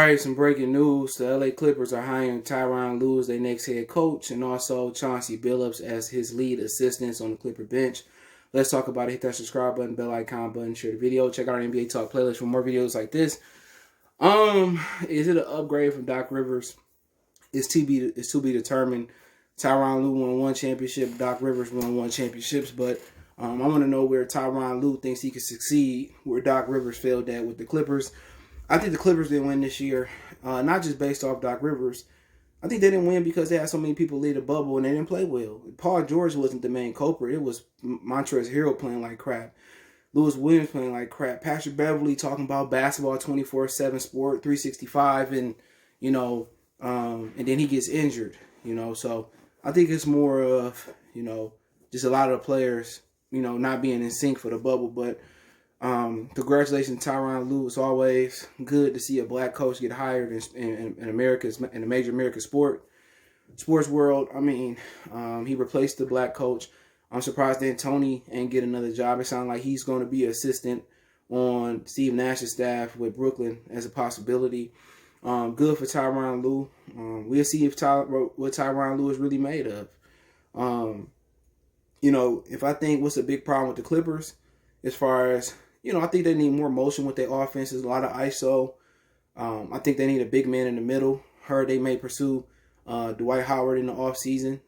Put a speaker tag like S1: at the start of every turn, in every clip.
S1: right, some breaking news. The LA Clippers are hiring Tyrone as their next head coach, and also Chauncey Billups as his lead assistants on the Clipper bench. Let's talk about it. Hit that subscribe button, bell icon button, share the video. Check out our NBA Talk playlist for more videos like this. Is it an upgrade from Doc Rivers? It's to be determined. Tyrone Lue won one championship. Doc Rivers won one championships, but I want to know where Tyrone Lue thinks he could succeed, where Doc Rivers failed at with the Clippers. I think the Clippers didn't win this year, not just based off Doc Rivers. I think they didn't win because they had so many people leave the bubble and they didn't play well. Paul George wasn't the main culprit. It was Montrezl Harrell playing like crap. Lewis Williams playing like crap. Patrick Beverly talking about basketball 24/7 sport, 365, and and then he gets injured. So I think it's more of just a lot of the players not being in sync for the bubble. But congratulations, Tyrone Lue. It's always good to see a black coach get hired in a major American sports world. I mean, he replaced the black coach. I'm surprised that Tony ain't get another job. It sounds like he's going to be an assistant on Steve Nash's staff with Brooklyn as a possibility. Good for Tyrone Lue. We'll see what Tyrone Lue is really made of. If I think what's a big problem with the Clippers, as far as, I think they need more motion with their offense. There's a lot of ISO. I think they need a big man in the middle. Heard they may pursue Dwight Howard in the offseason.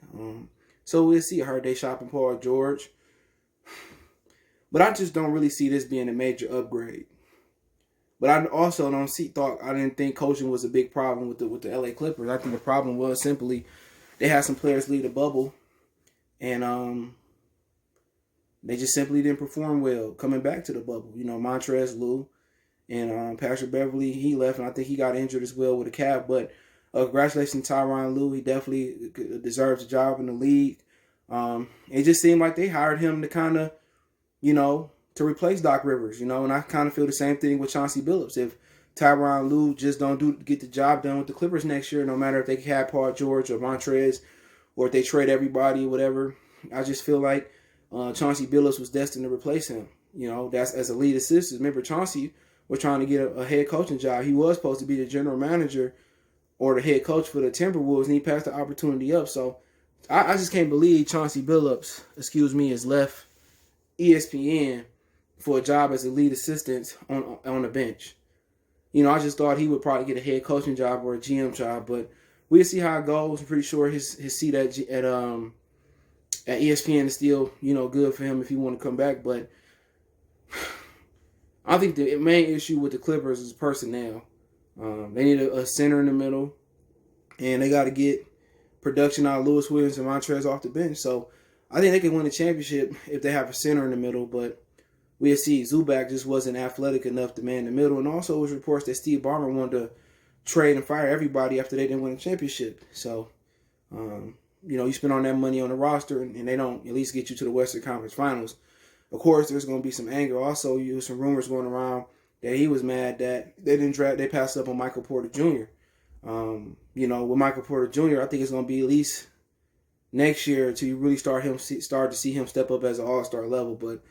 S1: So we'll see. I heard they shopping Paul George. But I just don't really see this being a major upgrade. But I also I didn't think coaching was a big problem with the LA Clippers. I think the problem was simply they had some players leave the bubble, and they just simply didn't perform well coming back to the bubble. Montrezl Lue and Patrick Beverly, he left, and I think he got injured as well with a calf. But congratulations to Tyrone Lue. He definitely deserves a job in the league. It just seemed like they hired him to kind of, to replace Doc Rivers, and I kind of feel the same thing with Chauncey Billups. If Tyrone Lue just don't get the job done with the Clippers next year, no matter if they have Paul George or Montrez, or if they trade everybody or whatever, I just feel like Chauncey Billups was destined to replace him. That's as a lead assistant. Remember, Chauncey was trying to get a head coaching job. He was supposed to be the general manager or the head coach for the Timberwolves, and he passed the opportunity up. So I just can't believe Chauncey Billups, has left ESPN for a job as a lead assistant on the bench. I just thought he would probably get a head coaching job or a GM job, but we'll see how it goes. I'm pretty sure his seat at ESPN is still, good for him if he want to come back. But I think the main issue with the Clippers is personnel. They need a center in the middle, and they got to get production out of Lewis Williams and Montrez off the bench. So I think they can win a championship if they have a center in the middle, but we'll see. Zubac just wasn't athletic enough to man the middle, and also it was reports that Steve Ballmer wanted to trade and fire everybody after they didn't win a championship. So, you spend all that money on the roster, and they don't at least get you to the Western Conference Finals. Of course, there's going to be some anger. Also, some rumors going around that he was mad that they passed up on Michael Porter Jr. With Michael Porter Jr., I think it's going to be at least next year until you really start to see him step up as an all-star level. But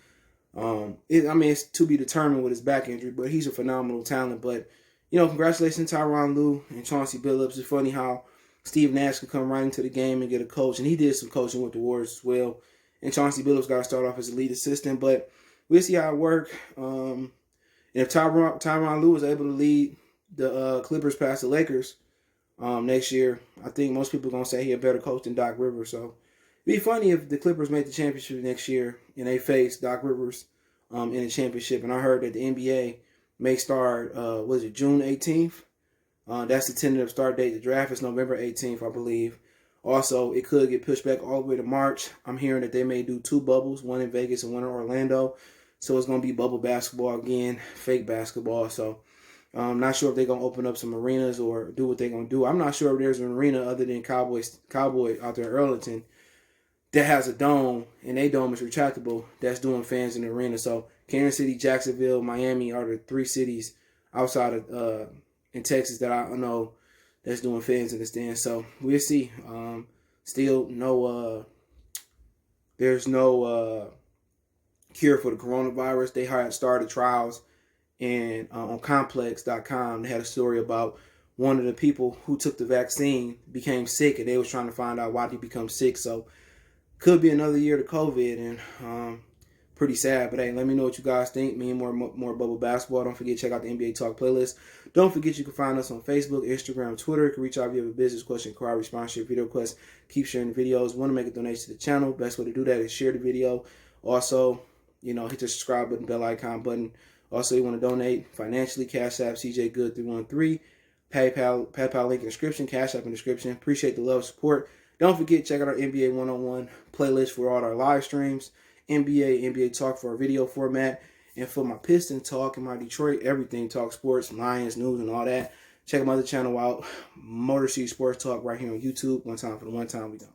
S1: it's to be determined with his back injury, but he's a phenomenal talent. But congratulations to Tyrone Lue and Chauncey Billups. It's funny how Steve Nash could come right into the game and get a coach, and he did some coaching with the Warriors as well. And Chauncey Billups got to start off as a lead assistant, but we'll see how it works. And if Tyrone Lue is able to lead the Clippers past the Lakers next year, I think most people are going to say he's a better coach than Doc Rivers. So it'd be funny if the Clippers make the championship next year and they face Doc Rivers in the championship. And I heard that the NBA may start, June 18th? That's the tentative start date. The draft is November 18th, I believe. Also, it could get pushed back all the way to March. I'm hearing that they may do 2 bubbles, one in Vegas and one in Orlando. So it's going to be bubble basketball again, fake basketball. So I'm not sure if they're going to open up some arenas or do what they're going to do. I'm not sure if there's an arena other than Cowboy out there in Arlington that has a dome, and their dome is retractable, that's doing fans in the arena. So Kansas City, Jacksonville, Miami are the 3 cities outside of in Texas that I know that's doing fans in the stands. So we'll see. Still there's no cure for the coronavirus. They had started trials, and on complex.com they had a story about one of the people who took the vaccine became sick, and they was trying to find out why he become sick. So could be another year to COVID, and pretty sad. But hey, let me know what you guys think. Me and more bubble basketball. Don't forget to check out the NBA Talk playlist. Don't forget you can find us on Facebook, Instagram, Twitter. You can reach out if you have a business question, inquiry, sponsorship, video request. Keep sharing the videos. Want to make a donation to the channel? Best way to do that is share the video. Also, hit the subscribe button, bell icon button. Also, you want to donate financially, Cash App, CJ Good 313, PayPal link in description, Cash App in description. Appreciate the love, support. Don't forget, check out our NBA 101 playlist for all our live streams, NBA Talk for our video format, and for my Piston Talk and my Detroit Everything Talk, sports, Lions, news, and all that. Check my other channel out, Motor City Sports Talk, right here on YouTube. One time for the one time we done.